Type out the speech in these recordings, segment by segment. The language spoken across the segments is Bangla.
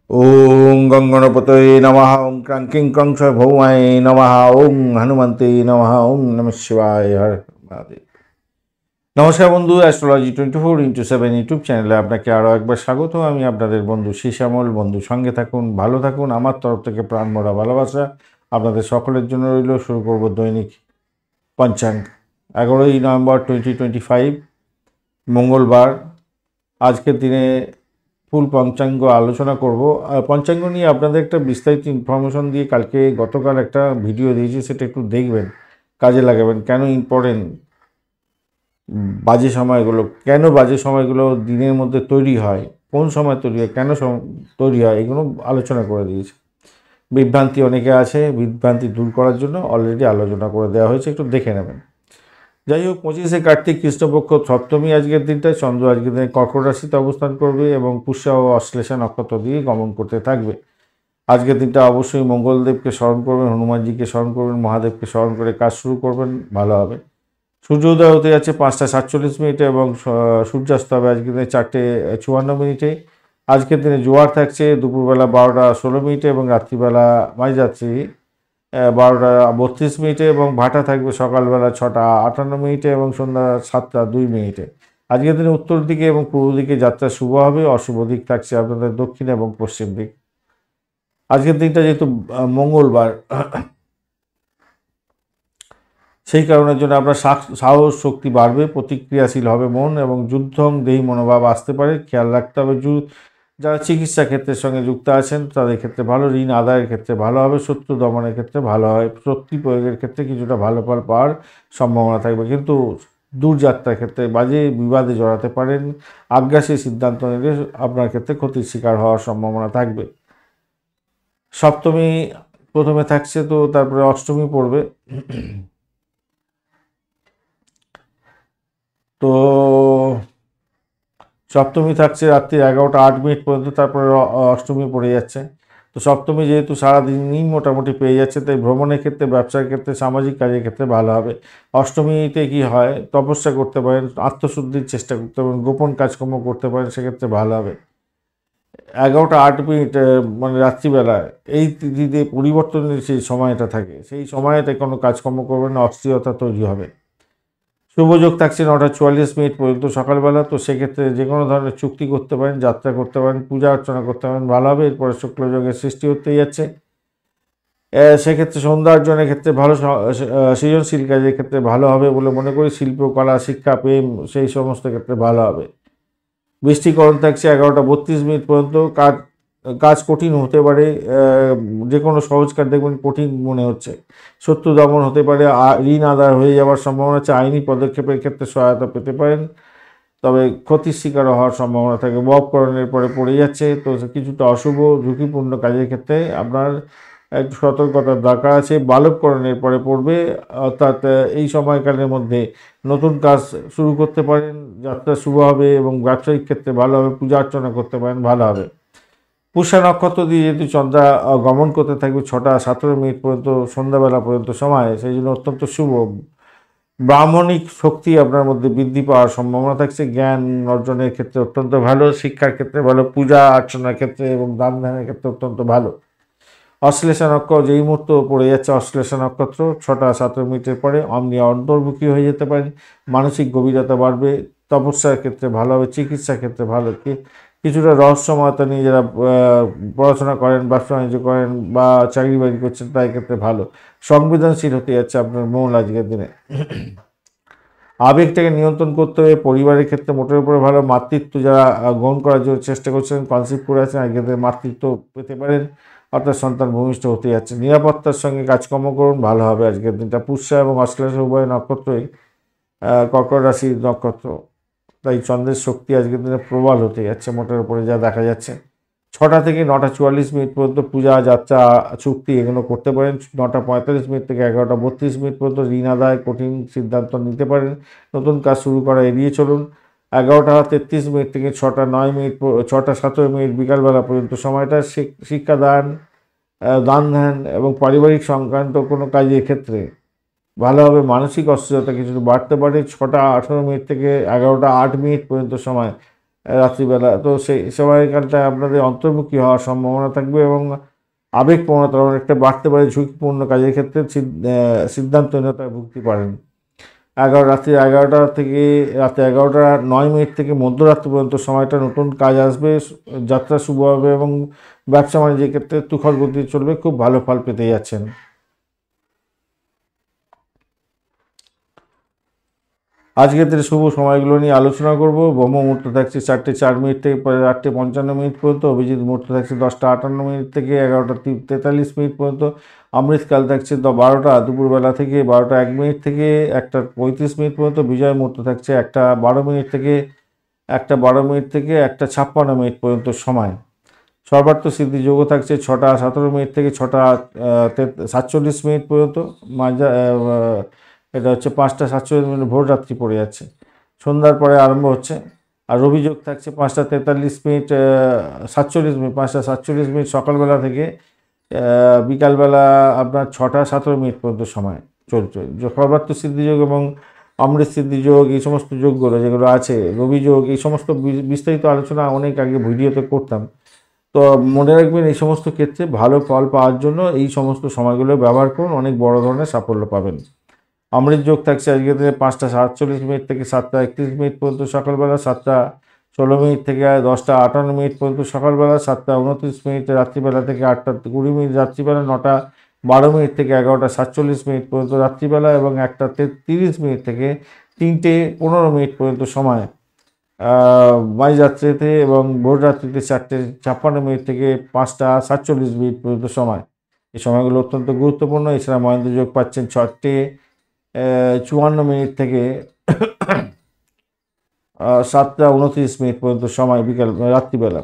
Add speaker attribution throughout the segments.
Speaker 1: ওং গঙ্গণপতয়ে নমঃ ওং ক্রাঙ্কিং ক্রংশ ভৌমায় নমঃ ওং হনুমন্তে নমঃ ওং নমঃ শিবায় হর মহাদেব। নমস্কার বন্ধু, অ্যাস্ট্রোলজি 24x7 ইউটিউব চ্যানেলে আপনাকে আরও একবার স্বাগত। আমি আপনাদের বন্ধু শ্যামল। বন্ধু সঙ্গে থাকুন, ভালো থাকুন। আমার তরফ থেকে প্রাণ ভরা ভালোবাসা আপনাদের সকলের জন্য রইল। শুরু করব দৈনিক পঞ্চাঙ্গ। 11ই নভেম্বর 2025 মঙ্গলবার। আজকের দিনে ফুল পঞ্চাঙ্গ আলোচনা করব। আর পঞ্চাঙ্গ নিয়ে আপনাদের একটা বিস্তারিত ইনফরমেশন দিয়ে গতকাল একটা ভিডিও দিয়েছি, সেটা একটু দেখবেন, কাজে লাগাবেন। কেন ইম্পর্টেন্ট বাজে সময়গুলো দিনের মধ্যে তৈরি হয়, কোন সময় তৈরি হয়, কেন তৈরি হয়, এগুলো আলোচনা করে দিয়েছি। বিভ্রান্তি অনেকে আছে, বিভ্রান্তি দূর করার জন্য অলরেডি আলোচনা করে দেওয়া হয়েছে, একটু দেখে নেবেন। যাই হোক, 25শে কার্তিক কৃষ্ণপক্ষ সপ্তমী আজকের দিনটায়। চন্দ্র আজকের দিনে কর্কট রাশিতে অবস্থান করবে এবং পুষ্যা ও অশ্লেষা নক্ষত্র দিয়ে গমন করতে থাকবে। আজকের দিনটা অবশ্যই মঙ্গলদেবকে স্মরণ করবেন, হনুমানজিকে স্মরণ করবেন, মহাদেবকে স্মরণ করে কাজ শুরু করবেন, ভালো হবে। সূর্যোদয় হতে যাচ্ছে 5টা 47 মিনিটে এবং সূর্যাস্ত হবে আজকের দিনে 4টে 54 মিনিটে। আজকের দিনে জোয়ার থাকছে দুপুরবেলা 12টা 16 মিনিটে এবং রাত্রিবেলা মাঝরাত্রি 12টা 32 মিনিটে এবং ভাটা থাকবে সকালবেলা 6টা 58 মিনিটে এবং সন্ধ্যা 7টা 2 মিনিটে। আজকের দিনে উত্তর দিকে এবং পূর্ব দিকে যাত্রা শুভ হবে। অশুভ দিক থাকছে আপনাদের দক্ষিণ এবং পশ্চিম দিক। আজকের দিনটা যেহেতু মঙ্গলবার, সেই কারণের জন্য আপনার সাহস শক্তি বাড়বে, প্রতিক্রিয়াশীল হবে মন এবং যুদ্ধং দেহি মনোভাব আসতে পারে, খেয়াল রাখতে হবে। যারা চিকিৎসা ক্ষেত্রের সঙ্গে যুক্ত আছেন তাদের ক্ষেত্রে ভালো, ঋণ আদায়ের ক্ষেত্রে ভালো হবে, শত্রু দমনের ক্ষেত্রে ভালো হয়, শক্তি প্রয়োগের ক্ষেত্রে কিছুটা ভালো ফল পাওয়ার সম্ভাবনা থাকবে। কিন্তু দূরযাত্রার ক্ষেত্রে বাজে বিবাদে জড়াতে পারেন। আগ্রাসী সিদ্ধান্ত নিলে আপনার ক্ষেত্রে ক্ষতির শিকার হওয়ার সম্ভাবনা থাকবে। সপ্তমী প্রথমে থাকছে, তো তারপরে অষ্টমী পড়বে। তো সপ্তমী থাকছে রাত্রি 11টা 8 মিনিট পর্যন্ত, তারপরে অষ্টমী পড়ে যাচ্ছে। তো সপ্তমী যেহেতু সারাদিনই মোটামুটি পেয়ে যাচ্ছে, তাই ভ্রমণের ক্ষেত্রে, ব্যবসার ক্ষেত্রে, সামাজিক কাজের ক্ষেত্রে ভালো হবে। অষ্টমীতে কি হয়, তপস্যা করতে পারেন, আত্মশুদ্ধির চেষ্টা করতে পারেন, গোপন কাজকর্ম করতে পারেন, সেক্ষেত্রে ভালো হবে। 11টা 8 মিনিট মানে রাত্রিবেলায় এই তিথিতে পরিবর্তনের সেই সময়টা থাকে, সেই সময়তে কোনো কাজকর্ম করবেন না, অস্থিরতা তৈরি হবে। শুভযোগ থাকছে 9টা 44 মিনিট পর্যন্ত সকালবেলা। তো সেক্ষেত্রে যে কোনো ধরনের চুক্তি করতে পারেন, যাত্রা করতে পারেন, পূজা অর্চনা করতে পারেন, ভালো হবে। এরপরে শুক্লযোগের সৃষ্টি হতেই যাচ্ছে। সেক্ষেত্রে সন্ধ্যা অর্জনের ক্ষেত্রে ভালো, সৃজনশীল কাজের ক্ষেত্রে ভালো হবে বলে মনে করি। শিল্পকলা, শিক্ষা, প্রেম, সেই সমস্ত ক্ষেত্রে ভালো হবে। বৃষ্টিকরণ থাকছে 11টা 32 মিনিট পর্যন্ত। কাজ কঠিন হতে পারে, যে কোনো সহজ কাজ দেখবেন কঠিন মনে হচ্ছে। শত্রু দমন হতে পারে, ঋণ আদায় হয়ে যাওয়ার সম্ভাবনা আছে, আইনি পদক্ষেপের ক্ষেত্রে সহায়তা পেতে পারেন, তবে ক্ষতির শিকার হওয়ার সম্ভাবনা থাকে। ববকরণের পরে পড়ে যাচ্ছে, তো কিছুটা অশুভ ঝুঁকিপূর্ণ কাজের ক্ষেত্রে আপনার একটু সতর্কতার দরকার আছে। বালবকরণের পরে পড়বে, অর্থাৎ এই সময়কালের মধ্যে নতুন কাজ শুরু করতে পারেন, যাত্রা শুভ হবে এবং ব্যবসায়িক ক্ষেত্রে ভালো হবে। পূজা অর্চনা করতে পারেন, ভালো হবে। পুষ্যা নক্ষত্র দিয়ে যেহেতু চন্দ্রা গমন করতে থাকবে 6টা 17 মিনিট পর্যন্ত, সন্ধ্যাবেলা পর্যন্ত সময়, সেই জন্য অত্যন্ত শুভ। ব্রাহ্মণিক শক্তি আপনার মধ্যে বৃদ্ধি পাওয়ার সম্ভাবনা থাকছে। জ্ঞান অর্জনের ক্ষেত্রে অত্যন্ত ভালো, শিক্ষার ক্ষেত্রে ভালো, পূজা অর্চনার ক্ষেত্রে এবং দান ধ্যানের ক্ষেত্রে অত্যন্ত ভালো। অশ্লেষা নক্ষত্র যেই মুহূর্ত পড়ে যাচ্ছে, অশ্লেষা নক্ষত্র 6টা 17 মিনিটের পরে আপনি অন্তর্মুখী হয়ে যেতে পারেন, মানসিক গভীরতা বাড়বে, তপস্যার ক্ষেত্রে ভালো হবে, চিকিৎসার ক্ষেত্রে ভালো। কিছুটা রহস্যময়তা নিয়ে যারা পড়াশোনা করেন, ব্যবসা বাণিজ্য করেন বা চাকরি বাকরি করছেন, তাই ক্ষেত্রে ভালো। সংবেদনশীল হতে যাচ্ছে আপনার মন আজকের দিনে। আবেগটাকে নিয়ন্ত্রণ করতে হবে। পরিবারের ক্ষেত্রে মোটের উপরে ভালো। মাতৃত্ব যারা গ্রহণ করার জন্য চেষ্টা করছেন, কনসিভ করে আছেন, আজকের দিনে মাতৃত্ব পেতে পারেন, অর্থাৎ সন্তান ভূমিষ্ঠ হতে যাচ্ছে। নিরাপত্তার সঙ্গে কাজকর্ম করুন, ভালো হবে আজকের দিনটা। পুষ্যা এবং অশ্লেষা উভয় নক্ষত্রই কর্কট রাশির নক্ষত্র, তাই চন্দ্রের শক্তি আজকের দিনে প্রবল হতে যাচ্ছে মোটের উপরে যা দেখা যাচ্ছে। 6টা থেকে 9টা 44 মিনিট পর্যন্ত পূজা, যাত্রা, চুক্তি এগুলো করতে পারেন। 9টা 45 মিনিট থেকে 11টা 32 মিনিট পর্যন্ত ঋণ আদায়, কঠিন সিদ্ধান্ত নিতে পারেন, নতুন কাজ শুরু করা এড়িয়ে চলুন। 11টা 33 মিনিট থেকে 6টা 9 মিনিট 6টা 17 মিনিট বিকালবেলা পর্যন্ত সময়টা শিক্ষাদান, দান ধ্যান এবং পারিবারিক সংক্রান্ত কোনো কাজের ক্ষেত্রে ভালো হবে। মানসিক অস্থিরতা কিছুটা বাড়তে পারে। 6টা 18 মিনিট থেকে 11টা 8 মিনিট পর্যন্ত সময় রাত্রিবেলা। তো সেই সময়কালটা আপনাদের অন্তর্মুখী হওয়ার সম্ভাবনা থাকবে এবং আবেগপ্রবণতা অনেকটা বাড়তে পারে। ঝুঁকিপূর্ণ কাজের ক্ষেত্রে সিদ্ধান্তহীনতায় ভুগতে পারেন। রাত্রি 11টা থেকে রাত্রি 11টা 9 মিনিট থেকে মধ্যরাত্রি পর্যন্ত সময়টা নতুন কাজ আসবে, যাত্রা শুভ হবে এবং ব্যবসা বাণিজ্যের ক্ষেত্রে তুখর গতি চলবে, খুব ভালো ফল পেতে যাচ্ছেন। আজকের দিনে শুভ সময়গুলো নিয়ে আলোচনা করব। ব্রহ্ম মুহূর্ত থাকছে 4:04 থেকে 8:55 পর্যন্ত। অভিজিৎ মুহূর্ত থাকছে 10:58 থেকে 11:43 পর্যন্ত। অমৃতকাল থাকছে 12টা দুপুরবেলা থেকে 12:01 থেকে 1:35 পর্যন্ত। বিজয় মুহূর্ত থাকছে 1:12 থেকে 1:56 পর্যন্ত সময়। সর্বার্থ সিদ্ধি যোগ থাকছে 6:17 থেকে 6:47 পর্যন্ত। এটা হচ্ছে 5:47 ভোর রাত্রি পড়ে যাচ্ছে, সন্ধ্যার পরে আরম্ভ হচ্ছে। আর অভিযোগ থাকছে 5:43 সকালবেলা থেকে বিকালবেলা আপনার 6:17 পর্যন্ত সময় চলছে। সর্বার্থ সিদ্ধিযোগ এবং অমৃত সিদ্ধিযোগ, এই সমস্ত যোগগুলো যেগুলো আছে, রবিযোগ, এই সমস্ত বিস্তারিত আলোচনা অনেক আগে ভিডিওতে করতাম। তো মনে রাখবেন, এই সমস্ত ক্ষেত্রে ভালো ফল পাওয়ার জন্য এই সমস্ত সময়গুলো ব্যবহার করুন, অনেক বড় ধরনের সাফল্য পাবেন। অমৃত যোগ থাকছে আজকে 5:47 থেকে 7:31 পর্যন্ত সকালবেলা, 7:16 থেকে 10:58 পর্যন্ত সকালবেলা, 7:29 রাত্রিবেলা থেকে 8:20 রাত্রিবেলা, 9:12 থেকে 11:47 পর্যন্ত রাত্রিবেলা এবং 1:30 থেকে 3:15 পর্যন্ত সময় মাঝরাত্রিতে এবং ভোর রাত্রিতে 4:56 থেকে 5:47 পর্যন্ত সময়। এই সময়গুলো অত্যন্ত গুরুত্বপূর্ণ। এছাড়া মহেন্দ্র যোগ পাচ্ছেন 6:54 থেকে 7:29 পর্যন্ত সময় রাত্রিবেলা।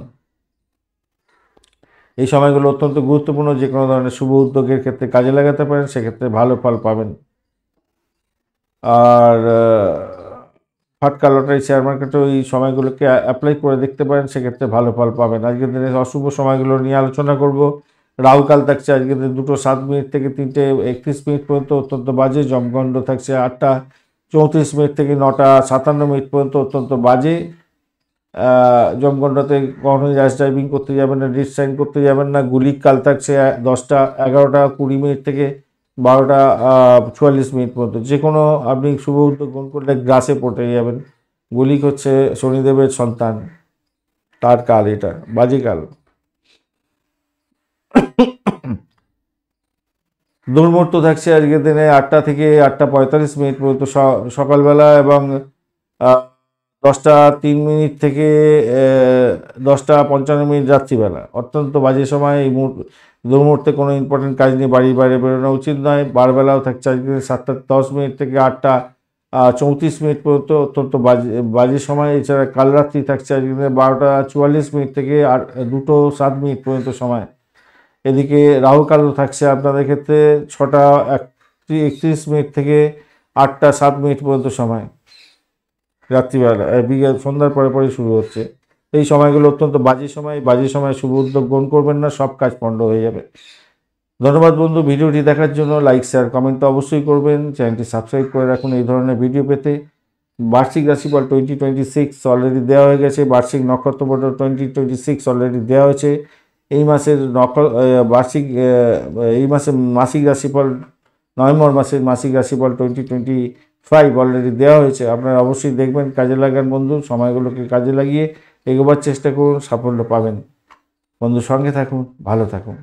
Speaker 1: এই সময়গুলো অত্যন্ত গুরুত্বপূর্ণ। যে কোনো ধরনের শুভ উদ্যোগের ক্ষেত্রে কাজে লাগাতে পারেন, সেক্ষেত্রে ভালো ফল পাবেন। আর ফাটকা লটারি শেয়ার মার্কেটেও এই সময়গুলোকে অ্যাপ্লাই করে দেখতে পারেন, সেক্ষেত্রে ভালো ফল পাবেন। আজকের দিনে অশুভ সময়গুলো নিয়ে আলোচনা করব। রাহুকাল থাকছে আজকের দিনে 2:07 থেকে 3:31 পর্যন্ত, অত্যন্ত বাজে। যমগণ্ড থাকছে 8:34 থেকে 9:57 পর্যন্ত, অত্যন্ত বাজে। যমগণ্ডতে কখনোই র্যাশ ড্রাইভিং করতে যাবেন না, রিড সাইন করতে যাবেন না। গুলিক কাল থাকছে 11:20 থেকে 12:44 পর্যন্ত। যে কোনো আপনি শুভ উদ্যোগ গ্রহণ করলে গ্রাসে পড়ে যাবেন। গুলিক হচ্ছে শনিদেবের সন্তান, তার কাল, এটা বাজে কাল। দুর্মুহূর্ত থাকছে আজকের দিনে 8টা থেকে 8:45 পর্যন্ত সকালবেলা এবং 10:03 থেকে 10:55 রাত্রিবেলা। অত্যন্ত বাজে সময়। এই দুর্মুহূর্তে কোনো ইম্পর্টেন্ট কাজ নিয়ে বাড়ির বাইরে বেরোনো উচিত নয়। বারবেলাও থাকছে আজকে 7:10 থেকে 8:34 পর্যন্ত, অত্যন্ত বাজে সময়। এছাড়া কাল রাত্রি থাকছে আজকে 12:44 থেকে 2:07 পর্যন্ত সময়। এদিকে রাহুকাল থাকছে আপনাদের ক্ষেত্রে 6:31 থেকে 8:07 পর্যন্ত সময় রাত্রিবেলা, সন্ধ্যার পরে পরে শুরু হচ্ছে। এই সময়গুলো অত্যন্ত বাজে সময়। বাজে সময় শুভ উদ্যোগ গ্রহণ করবেন না, সব কাজ পণ্ড হয়ে যাবে। ধন্যবাদ বন্ধু, ভিডিওটি দেখার জন্য। লাইক, শেয়ার, কমেন্ট তো অবশ্যই করবেন। চ্যানেলটি সাবস্ক্রাইব করে রাখুন এই ধরনের ভিডিও পেতে। বার্ষিক রাশিফল 2026 অলরেডি দেওয়া হয়ে গেছে। বার্ষিক নক্ষত্রমণ্ডল 2026 অলরেডি দেওয়া হয়েছে। এই মাসের মাসিক রাশিফল, নভেম্বর মাসের মাসিক রাশিফল 2025 অলরেডি দেওয়া হয়েছে। আপনারা অবশ্যই দেখবেন, কাজে লাগান বন্ধু। সময়গুলোকে কাজে লাগিয়ে এগোবার চেষ্টা করুন, সাফল্য পাবেন। বন্ধু সঙ্গে থাকুন, ভালো থাকুন।